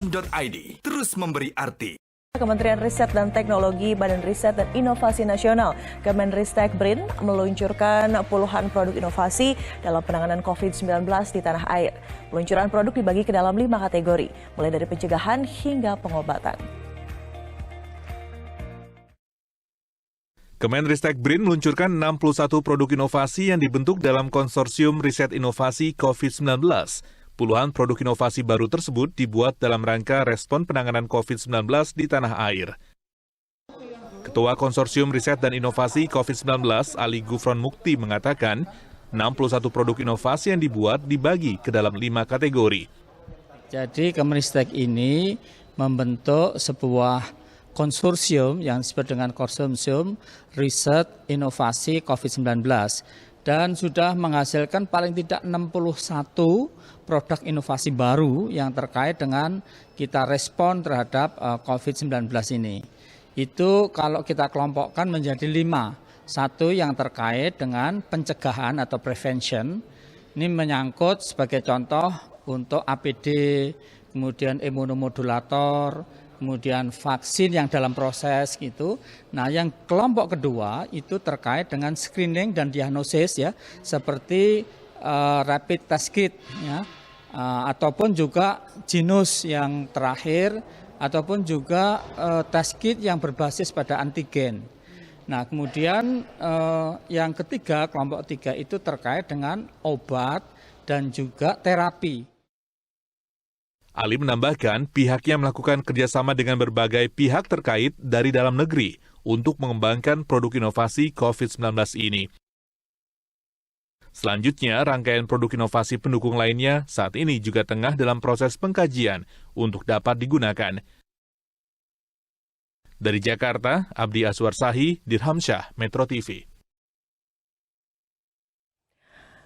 Kementerian.id terus memberi arti. Kementerian Riset dan Teknologi, Badan Riset dan Inovasi Nasional, Kemenristek BRIN meluncurkan puluhan produk inovasi dalam penanganan COVID-19 di tanah air. Peluncuran produk dibagi ke dalam 5 kategori, mulai dari pencegahan hingga pengobatan. Kemenristek BRIN meluncurkan 61 produk inovasi yang dibentuk dalam konsorsium riset inovasi COVID-19. Puluhan produk inovasi baru tersebut dibuat dalam rangka respon penanganan COVID-19 di tanah air. Ketua Konsorsium Riset dan Inovasi COVID-19, Ali Gufron Mukti, mengatakan 61 produk inovasi yang dibuat dibagi ke dalam 5 kategori. Jadi Kemenristek ini membentuk sebuah konsorsium yang disebut dengan Konsorsium Riset Inovasi COVID-19 dan sudah menghasilkan paling tidak 61 produk inovasi baru yang terkait dengan kita respon terhadap COVID-19 ini. Itu kalau kita kelompokkan menjadi 5. Satu yang terkait dengan pencegahan atau prevention. Ini menyangkut sebagai contoh untuk APD, kemudian imunomodulator, kemudian vaksin yang dalam proses gitu. Nah, yang kelompok kedua itu terkait dengan screening dan diagnosis ya, seperti rapid test kit ya, ataupun juga genus yang terakhir, ataupun juga test kit yang berbasis pada antigen. Nah, kemudian yang ketiga, kelompok 3 itu terkait dengan obat dan juga terapi. Ali menambahkan pihaknya melakukan kerjasama dengan berbagai pihak terkait dari dalam negeri untuk mengembangkan produk inovasi COVID-19 ini. Selanjutnya, rangkaian produk inovasi pendukung lainnya saat ini juga tengah dalam proses pengkajian untuk dapat digunakan. Dari Jakarta, Abdi Aswar Sahi, Dirhamsyah, Metro TV.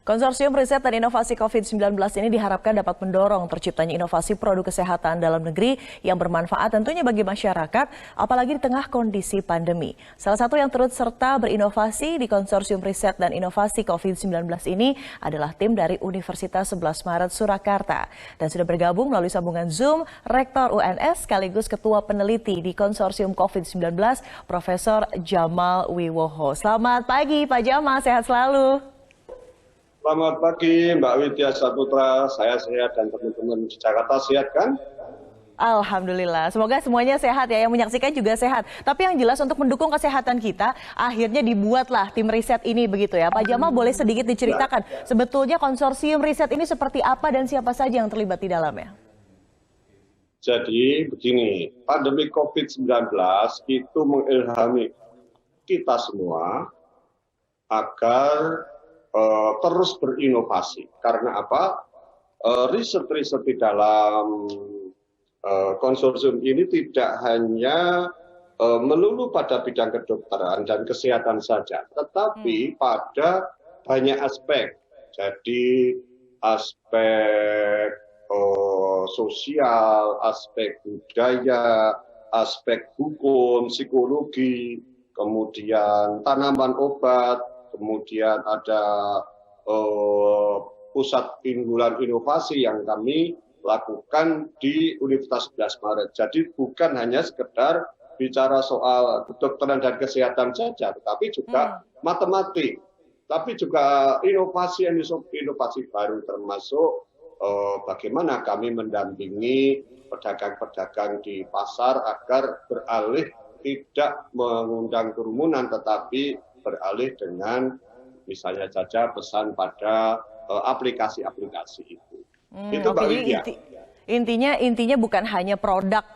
Konsorsium Riset dan Inovasi COVID-19 ini diharapkan dapat mendorong terciptanya inovasi produk kesehatan dalam negeri yang bermanfaat tentunya bagi masyarakat, apalagi di tengah kondisi pandemi. Salah satu yang turut serta berinovasi di Konsorsium Riset dan Inovasi COVID-19 ini adalah tim dari Universitas 11 Maret Surakarta. Dan sudah bergabung melalui sambungan Zoom, Rektor UNS sekaligus Ketua Peneliti di Konsorsium COVID-19, Profesor Jamal Wiwoho. Selamat pagi Pak Jamal, sehat selalu. Selamat pagi Mbak Widya Saputra, saya sehat dan teman-teman di Jakarta sehat kan? Alhamdulillah, semoga semuanya sehat ya, yang menyaksikan juga sehat. Tapi yang jelas untuk mendukung kesehatan kita, akhirnya dibuatlah tim riset ini begitu ya. Pak Jamal boleh sedikit diceritakan, sebetulnya konsorsium riset ini seperti apa dan siapa saja yang terlibat di dalamnya? Jadi begini, pandemi COVID-19 itu mengilhami kita semua agar terus berinovasi. Karena apa? Riset-riset di dalam konsorsium ini tidak hanya melulu pada bidang kedokteran dan kesehatan saja, tetapi pada banyak aspek. Jadi aspek sosial, aspek budaya, aspek hukum, psikologi, kemudian tanaman obat, kemudian ada pusat unggulan inovasi yang kami lakukan di Universitas 11 Maret. Jadi bukan hanya sekedar bicara soal kedokteran dan kesehatan saja, tetapi juga matematik, tapi juga inovasi baru termasuk bagaimana kami mendampingi pedagang-pedagang di pasar agar beralih tidak mengundang kerumunan tetapi beralih dengan misalnya saja pesan pada aplikasi-aplikasi itu. Itu Mbak Widya. Intinya bukan hanya produk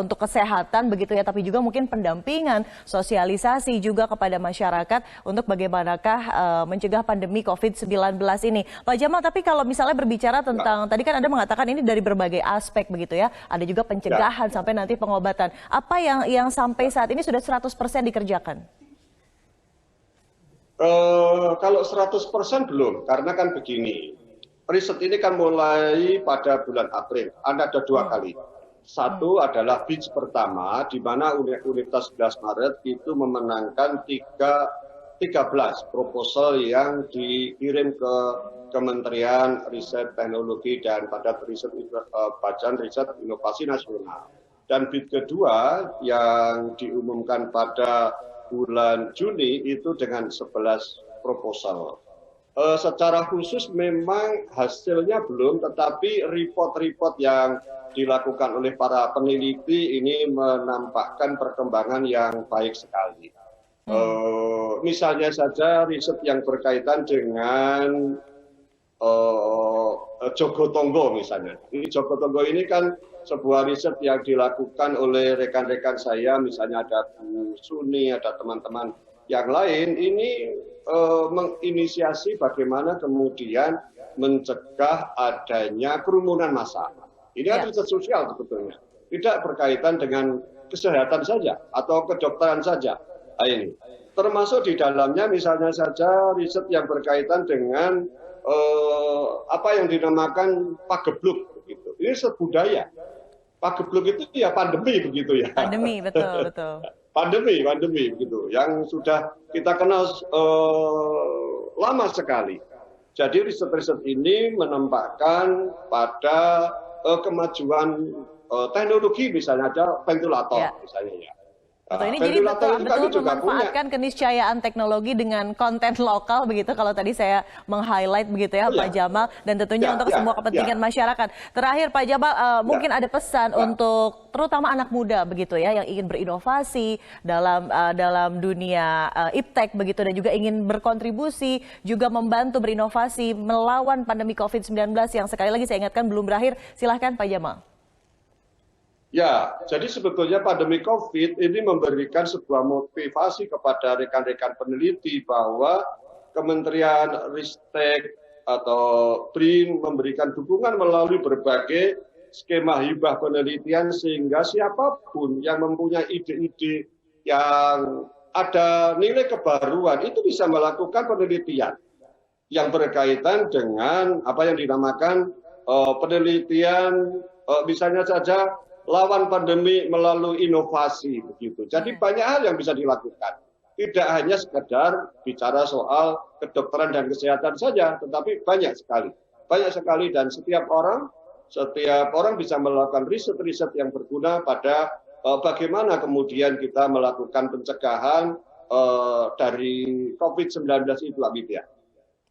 untuk kesehatan begitu ya, tapi juga mungkin pendampingan, sosialisasi juga kepada masyarakat untuk bagaimanakah mencegah pandemi COVID-19 ini. Pak Jamal, tapi kalau misalnya berbicara tentang, tadi kan Anda mengatakan ini dari berbagai aspek begitu ya, ada juga pencegahan sampai nanti pengobatan. Apa yang sampai saat ini sudah 100% dikerjakan? Kalau 100% belum, karena kan begini, riset ini kan mulai pada bulan April, ada 2 kali. Satu adalah batch pertama, di mana Universitas 11 Maret itu memenangkan 13 proposal yang dikirim ke Kementerian Riset Teknologi dan Badan Riset Inovasi Nasional. Dan bid kedua yang diumumkan pada bulan Juni itu dengan 11 proposal. Secara khusus memang hasilnya belum, tetapi report-report yang dilakukan oleh para peneliti ini menampakkan perkembangan yang baik sekali. Misalnya saja riset yang berkaitan dengan Jogotongo misalnya. Ini Jogotongo ini kan sebuah riset yang dilakukan oleh rekan-rekan saya, misalnya ada Bu Suni, ada teman-teman yang lain. Ini menginisiasi bagaimana kemudian mencegah adanya kerumunan massa. Ini kan riset sosial sebetulnya, tidak berkaitan dengan kesehatan saja atau kedokteran saja. Nah, ini termasuk di dalamnya misalnya saja riset yang berkaitan dengan apa yang dinamakan pagebluk begitu. Ini sebudaya. Pagebluk itu ya pandemi begitu ya. Pandemi, betul. Pandemi begitu. Yang sudah kita kenal lama sekali. Jadi riset-riset ini menempatkan pada kemajuan teknologi, misalnya ada ventilator misalnya ya. Betul, ini jadi betul memanfaatkan keniscayaan teknologi dengan konten lokal begitu, kalau tadi saya meng-highlight begitu ya Pak Jamal, dan tentunya untuk semua kepentingan masyarakat. Terakhir Pak Jamal, mungkin ada pesan untuk terutama anak muda begitu ya yang ingin berinovasi dalam dunia iptek begitu, dan juga ingin berkontribusi juga membantu berinovasi melawan pandemi COVID-19 yang sekali lagi saya ingatkan belum berakhir. Silahkan Pak Jamal. Ya, jadi sebetulnya pandemi COVID ini memberikan sebuah motivasi kepada rekan-rekan peneliti bahwa Kementerian Ristek atau BRIN memberikan dukungan melalui berbagai skema hibah penelitian, sehingga siapapun yang mempunyai ide-ide yang ada nilai kebaruan itu bisa melakukan penelitian yang berkaitan dengan apa yang dinamakan penelitian misalnya saja lawan pandemi melalui inovasi begitu. Jadi banyak hal yang bisa dilakukan. Tidak hanya sekedar bicara soal kedokteran dan kesehatan saja, tetapi banyak sekali. Banyak sekali, dan setiap orang bisa melakukan riset-riset yang berguna pada bagaimana kemudian kita melakukan pencegahan dari COVID-19 itu, Abidya.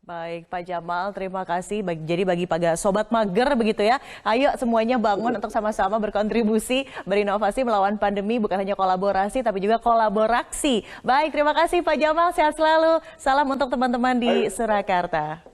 Baik Pak Jamal, terima kasih. Jadi bagi sobat mager begitu ya, ayo semuanya bangun untuk sama-sama berkontribusi, berinovasi melawan pandemi, bukan hanya kolaborasi tapi juga kolaborasi. Baik, terima kasih Pak Jamal, sehat selalu. Salam untuk teman-teman di Surakarta.